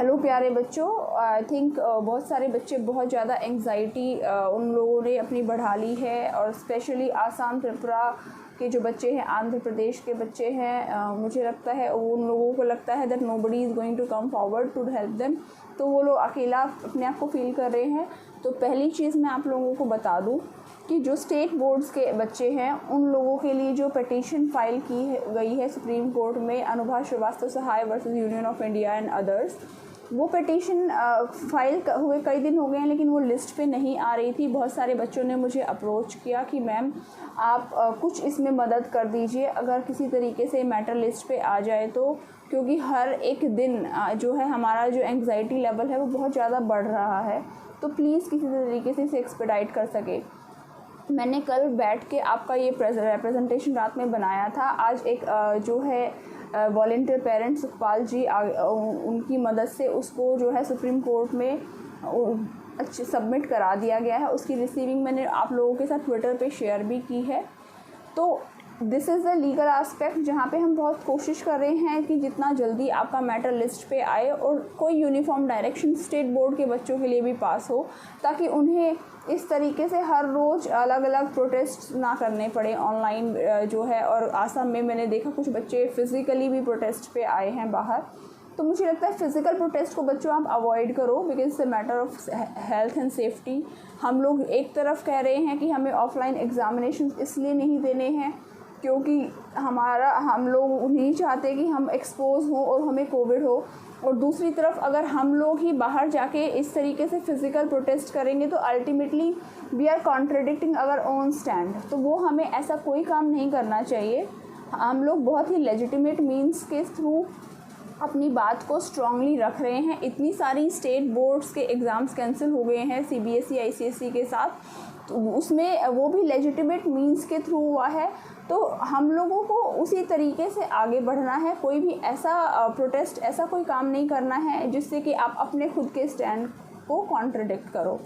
Hello प्यारे बच्चों, I think बहुत सारे बच्चे बहुत ज़्यादा एंग्जाइटी उन लोगों ने अपनी बढ़ा ली है, और स्पेशली आसाम त्रिपुरा के जो बच्चे हैं, आंध्र प्रदेश के बच्चे हैं, मुझे लगता है उन लोगों को लगता है that nobody is going to come forward to help them. तो वो लोग अकेला अपने आप को फील कर रहे हैं। तो पहली चीज़ मैं आप लोगों को बता दूँ कि जो स्टेट बोर्ड्स के बच्चे हैं उन लोगों के लिए जो पिटीशन फाइल की गई है सुप्रीम कोर्ट में, Anubha Shrivastava Sahai versus union of India and others, वो पिटीशन फाइल हुए कई दिन हो गए हैं, लेकिन वो लिस्ट पे नहीं आ रही थी। बहुत सारे बच्चों ने मुझे अप्रोच किया कि मैम आप कुछ इसमें मदद कर दीजिए, अगर किसी तरीके से मैटर लिस्ट पे आ जाए तो, क्योंकि हर एक दिन जो है हमारा जो एंग्जाइटी लेवल है वो बहुत ज़्यादा बढ़ रहा है। तो प्लीज़ किसी तरीके से इसे एक्सपेडाइट कर सके। मैंने कल बैठ के आपका ये रिप्रेजेंटेशन रात में बनाया था। आज एक जो है वॉलंटियर पेरेंट्स सुखपाल जी उनकी मदद से उसको जो है सुप्रीम कोर्ट में अच्छे सबमिट करा दिया गया है। उसकी रिसीविंग मैंने आप लोगों के साथ ट्विटर पे शेयर भी की है। तो this is the legal aspect जहाँ पे हम बहुत कोशिश कर रहे हैं कि जितना जल्दी आपका मैटर लिस्ट पे आए और कोई यूनिफॉर्म डायरेक्शन स्टेट बोर्ड के बच्चों के लिए भी पास हो, ताकि उन्हें इस तरीके से हर रोज़ अलग अलग प्रोटेस्ट ना करने पड़े ऑनलाइन जो है। और आसाम में मैंने देखा कुछ बच्चे फ़िज़िकली भी प्रोटेस्ट पे आए हैं बाहर। तो मुझे लगता है फ़िज़िकल प्रोटेस्ट को बच्चों आप अवॉइड करो, because it's a matter of health and safety. हम लोग एक तरफ कह रहे हैं कि हमें ऑफलाइन एग्ज़ामिनेशन इसलिए नहीं देने हैं क्योंकि हम लोग नहीं चाहते कि हम एक्सपोज हों और हमें कोविड हो, और दूसरी तरफ अगर हम लोग ही बाहर जाके इस तरीके से फ़िज़िकल प्रोटेस्ट करेंगे तो ultimately we are contradicting our own stand. तो वो हमें ऐसा कोई काम नहीं करना चाहिए। हम लोग बहुत ही लेजिटिमेट मीन्स के थ्रू अपनी बात को स्ट्रांगली रख रहे हैं। इतनी सारी स्टेट बोर्ड्स के एग्ज़ाम्स कैंसिल हो गए हैं CBSE ICSE के साथ, तो उसमें वो भी लेजिटिमेट मीन्स के थ्रू हुआ है। तो हम लोगों को उसी तरीके से आगे बढ़ना है। कोई भी ऐसा प्रोटेस्ट, ऐसा कोई काम नहीं करना है जिससे कि आप अपने खुद के स्टैंड को कॉन्ट्रडिक्ट करो,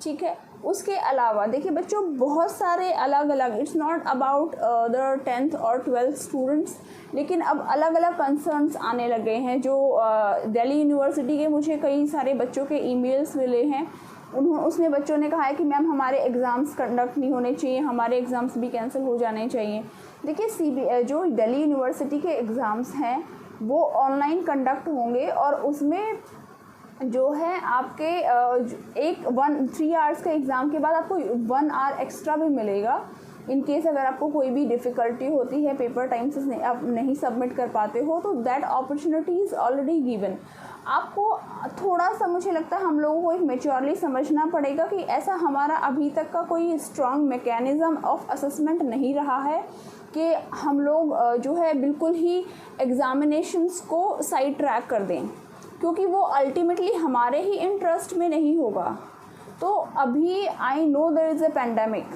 ठीक है। उसके अलावा देखिए बच्चों, बहुत सारे अलग अलग, it's not about the 10th और 12th स्टूडेंट्स, लेकिन अब अलग अलग कंसर्न्स आने लगे हैं। जो दिल्ली यूनिवर्सिटी के मुझे कई सारे बच्चों के ईमेल्स मिले हैं, उसमें बच्चों ने कहा है कि मैम हमारे एग्ज़ाम्स कंडक्ट नहीं होने चाहिए, हमारे एग्ज़ाम्स भी कैंसिल हो जाने चाहिए। देखिए जो दिल्ली यूनिवर्सिटी के एग्ज़ाम्स हैं वो ऑनलाइन कंडक्ट होंगे, और उसमें जो है आपके 3 आवर्स के एग्ज़ाम के बाद आपको 1 आवर एक्स्ट्रा भी मिलेगा इन केस अगर आपको कोई भी डिफ़िकल्टी होती है, पेपर टाइम से आप नहीं सबमिट कर पाते हो, तो that opportunity is already given. आपको थोड़ा सा मुझे लगता है हम लोगों को एक मैच्योरली समझना पड़ेगा कि ऐसा हमारा अभी तक का कोई स्ट्रॉन्ग मैकेनिज़्म ऑफ असेसमेंट नहीं रहा है कि हम लोग जो है बिल्कुल ही एग्ज़ामिनेशंस को साइड ट्रैक कर दें, क्योंकि वो अल्टीमेटली हमारे ही इंटरेस्ट में नहीं होगा। तो अभी I know there is a pandemic,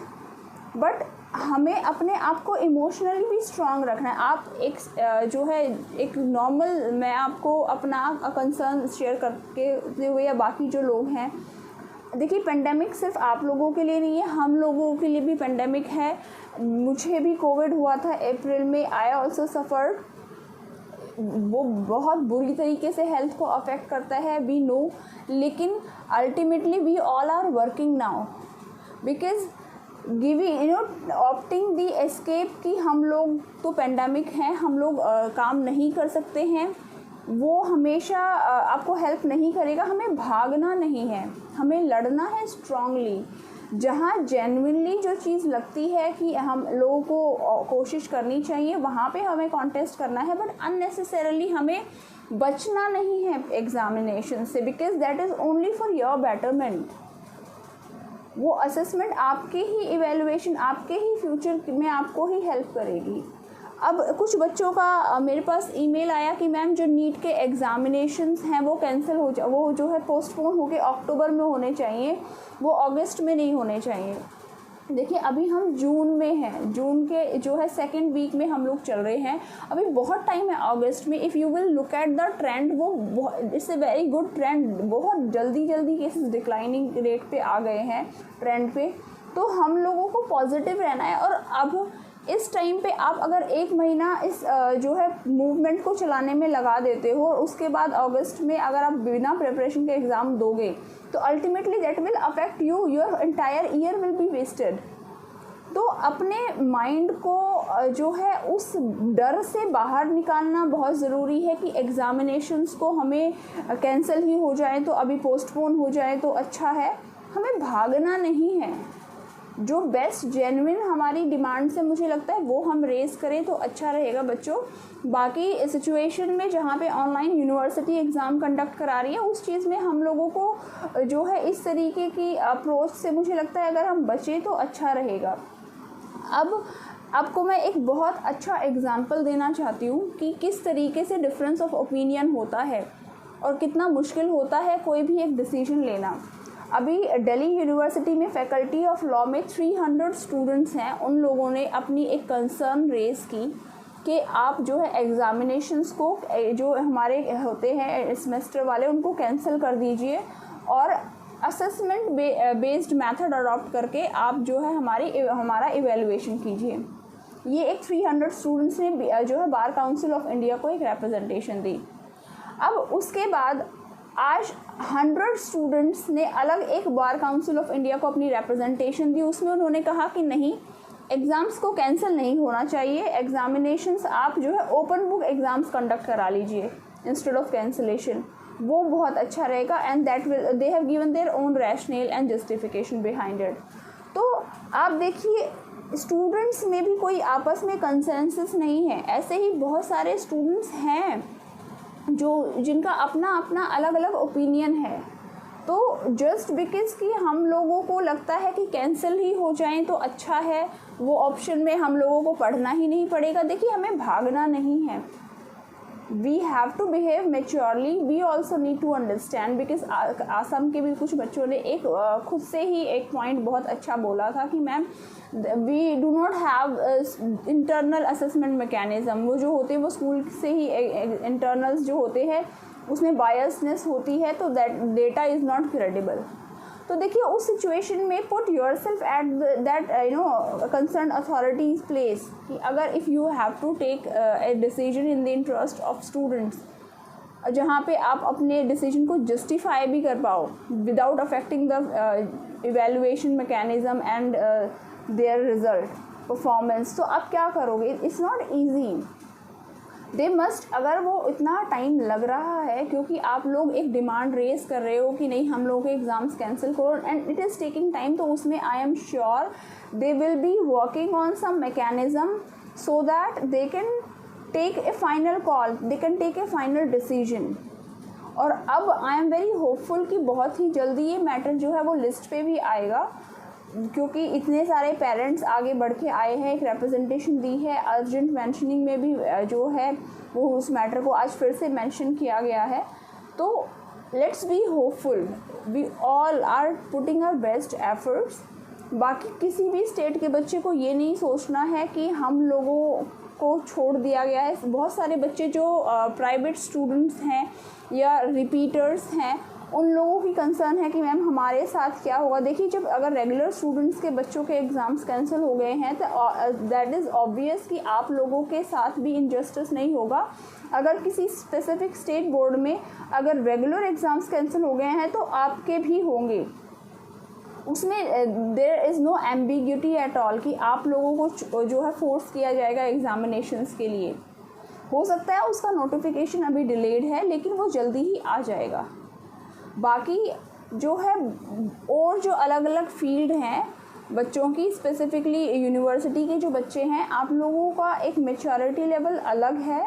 but हमें अपने आप को इमोशनली भी स्ट्रांग रखना है। आप एक जो है एक नॉर्मल, मैं आपको अपना कंसर्न शेयर करके हुए या बाकी जो लोग हैं, देखिए पेंडेमिक सिर्फ आप लोगों के लिए नहीं है, हम लोगों के लिए भी पेंडेमिक है। मुझे भी कोविड हुआ था अप्रैल में, आई ऑल्सो सफ़र्ड। वो बहुत बुरी तरीके से हेल्थ को अफेक्ट करता है, वी नो, लेकिन ultimately we all are working now because giving opting the escape कि हम लोग तो पेंडेमिक हैं, हम लोग काम नहीं कर सकते हैं, वो हमेशा आपको हेल्प नहीं करेगा। हमें भागना नहीं है, हमें लड़ना है स्ट्रांगली। जहाँ जेन्युइनली जो चीज़ लगती है कि हम लोगों को कोशिश करनी चाहिए, वहाँ पे हमें कॉन्टेस्ट करना है, बट अननेसेसरली हमें बचना नहीं है एग्ज़ामिनेशन से, because that is only for your betterment. वो असेसमेंट आपके ही इवेलुएशन, आपके ही फ्यूचर में आपको ही हेल्प करेगी। अब कुछ बच्चों का मेरे पास ईमेल आया कि मैम जो नीट के एग्ज़ामिनेशंस हैं वो कैंसिल वो जो है पोस्टपोन होके अक्टूबर में होने चाहिए, वो अगस्त में नहीं होने चाहिए। देखिए अभी हम जून में हैं, जून के जो है 2nd वीक में हम लोग चल रहे हैं, अभी बहुत टाइम है अगस्त में। If you will look at the trend, वो it's a very good trend, बहुत जल्दी केसेस डिक्लाइनिंग रेट पे आ गए हैं ट्रेंड पे। तो हम लोगों को पॉजिटिव रहना है। और अब इस टाइम पे आप अगर 1 महीना इस जो है मूवमेंट को चलाने में लगा देते हो और उसके बाद अगस्त में अगर आप बिना प्रिपरेशन के एग्ज़ाम दोगे तो ultimately that will affect you, your entire year will be wasted. तो अपने माइंड को जो है उस डर से बाहर निकालना बहुत ज़रूरी है कि एग्ज़ामिनेशंस को हमें कैंसिल ही हो जाए तो अभी पोस्टपोन हो जाए तो अच्छा है। हमें भागना नहीं है, जो बेस्ट जेन्युइन हमारी डिमांड से मुझे लगता है वो हम रेज़ करें तो अच्छा रहेगा बच्चों। बाकी सिचुएशन में जहाँ पे ऑनलाइन यूनिवर्सिटी एग्ज़ाम कंडक्ट करा रही है उस चीज़ में हम लोगों को जो है इस तरीके की अप्रोच से मुझे लगता है अगर हम बचें तो अच्छा रहेगा। अब आपको मैं एक बहुत अच्छा एग्जाम्पल देना चाहती हूँ कि किस तरीके से डिफरेंस ऑफ ओपिनियन होता है और कितना मुश्किल होता है कोई भी एक डिसीजन लेना। अभी दिल्ली यूनिवर्सिटी में फैकल्टी ऑफ लॉ में 300 स्टूडेंट्स हैं, उन लोगों ने अपनी एक कंसर्न रेज़ की कि आप जो है एग्ज़ामिनेशंस को जो हमारे होते हैं सेमेस्टर वाले उनको कैंसिल कर दीजिए और असेसमेंट बेस्ड मेथड अडॉप्ट करके आप जो है हमारा इवेलुएशन कीजिए। ये एक 300 स्टूडेंट्स ने जो है बार काउंसिल ऑफ इंडिया को एक रिप्रेजेंटेशन दी। अब उसके बाद आज 100 स्टूडेंट्स ने अलग एक बार काउंसिल ऑफ इंडिया को अपनी रिप्रेजेंटेशन दी। उसमें उन्होंने कहा कि नहीं, एग्ज़ाम्स को कैंसिल नहीं होना चाहिए, एग्ज़ामिनेशंस आप जो है ओपन बुक एग्ज़ाम्स कंडक्ट करा लीजिए इंस्टेड ऑफ कैंसिलेशन, वो बहुत अच्छा रहेगा। And that will they have given their own rational and justification behind it. तो आप देखिए स्टूडेंट्स में भी कोई आपस में कंसेंसस नहीं है। ऐसे ही बहुत सारे स्टूडेंट्स हैं जिनका अपना अपना अलग अलग ओपिनियन है। तो जस्ट बिकॉज कि हम लोगों को लगता है कि कैंसिल ही हो जाएं तो अच्छा है, वो ऑप्शन में हम लोगों को पढ़ना ही नहीं पड़ेगा। देखिए हमें भागना नहीं है, we have to behave maturely, we also need to understand. Because Assam के भी कुछ बच्चों ने एक खुद से ही एक पॉइंट बहुत अच्छा बोला था कि ma'am we do not have internal assessment mechanism. वो जो होते हैं वो स्कूल से ही इंटरनल्स जो होते हैं उसमें बायसनेस होती है, तो that data is not credible. तो देखिए उस सिचुएशन में put yourself at that concern authorities place कि अगर if you have to take a decision in the interest of students, जहाँ पे आप अपने डिसीजन को जस्टिफाई भी कर पाओ without affecting the evaluation mechanism and there result performance, तो आप क्या करोगे? It's not easy. They must, अगर वो इतना टाइम लग रहा है क्योंकि आप लोग एक डिमांड रेज कर रहे हो कि नहीं हम लोग के एग्ज़ाम्स कैंसिल करो and it is taking time, तो उसमें I am sure they will be working on some mechanism so that they can take a final call, they can take a final decision. और अब I am very hopeful कि बहुत ही जल्दी ये matter जो है वो लिस्ट पे भी आएगा, क्योंकि इतने सारे पेरेंट्स आगे बढ़ के आए हैं, एक रिप्रेजेंटेशन दी है, अर्जेंट मेंशनिंग में भी जो है वो उस मैटर को आज फिर से मेंशन किया गया है। तो let's be hopeful, we all are putting our best efforts. बाकी किसी भी स्टेट के बच्चे को ये नहीं सोचना है कि हम लोगों को छोड़ दिया गया है। बहुत सारे बच्चे जो प्राइवेट स्टूडेंट्स हैं या रिपीटर्स हैं, उन लोगों की कंसर्न है कि मैम हमारे साथ क्या होगा। देखिए जब अगर रेगुलर स्टूडेंट्स के बच्चों के एग्ज़ाम्स कैंसिल हो गए हैं तो दैट इज़ ऑब्वियस कि आप लोगों के साथ भी इनजस्टिस नहीं होगा। अगर किसी स्पेसिफिक स्टेट बोर्ड में अगर रेगुलर एग्ज़ाम्स कैंसिल हो गए हैं तो आपके भी होंगे, उसमें there is no ambiguity at all कि आप लोगों को जो है फोर्स किया जाएगा एग्ज़ामिनेशंस के लिए। हो सकता है उसका नोटिफिकेशन अभी डिलेड है लेकिन वो जल्दी ही आ जाएगा। बाकी जो है और जो अलग अलग फील्ड हैं बच्चों की, स्पेसिफिकली यूनिवर्सिटी के जो बच्चे हैं, आप लोगों का एक मैच्योरिटी लेवल अलग है।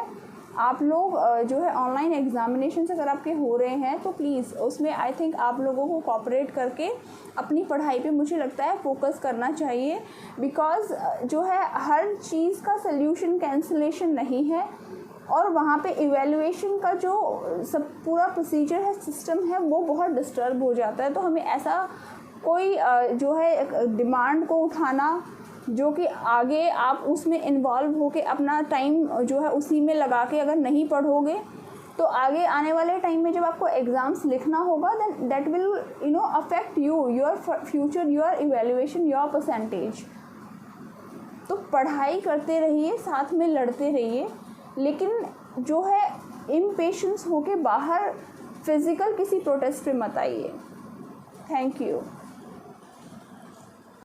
आप लोग जो है ऑनलाइन एग्ज़ामिनेशन अगर आपके हो रहे हैं तो प्लीज़ उसमें आई थिंक आप लोगों को कोऑपरेट करके अपनी पढ़ाई पे मुझे लगता है फोकस करना चाहिए। बिकॉज़ जो है हर चीज़ का सल्यूशन कैंसिलेशन नहीं है, और वहाँ पे इवैल्यूएशन का जो सब पूरा प्रोसीजर है, सिस्टम है, वो बहुत डिस्टर्ब हो जाता है। तो हमें ऐसा कोई जो है डिमांड को उठाना जो कि आगे आप उसमें इन्वॉल्व होके अपना टाइम जो है उसी में लगा के अगर नहीं पढ़ोगे तो आगे आने वाले टाइम में जब आपको एग्ज़ाम्स लिखना होगा then that will affect you, your future, your evaluation, your percentage. तो पढ़ाई करते रहिए, साथ में लड़ते रहिए, लेकिन जो है इम्पेशेंस होके बाहर फिज़िकल किसी प्रोटेस्ट पे मत आइए। Thank you.